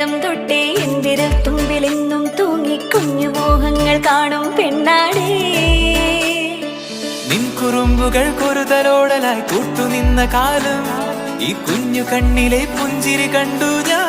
കണ്ടം തൊട്ടേ എന്തിരൽ തുമ്പിലെന്നും തൂങ്ങി കുഞ്ഞു മോഹങ്ങൾ കാണും പെണ്ണാടേ. നിൻ കുറുമ്പുകൾ കുറുതലോടലായി കൂട്ടുനിന്ന കാലം ഈ കുഞ്ഞു കണ്ണിലെ പുഞ്ചിരി കണ്ടു ഞാൻ.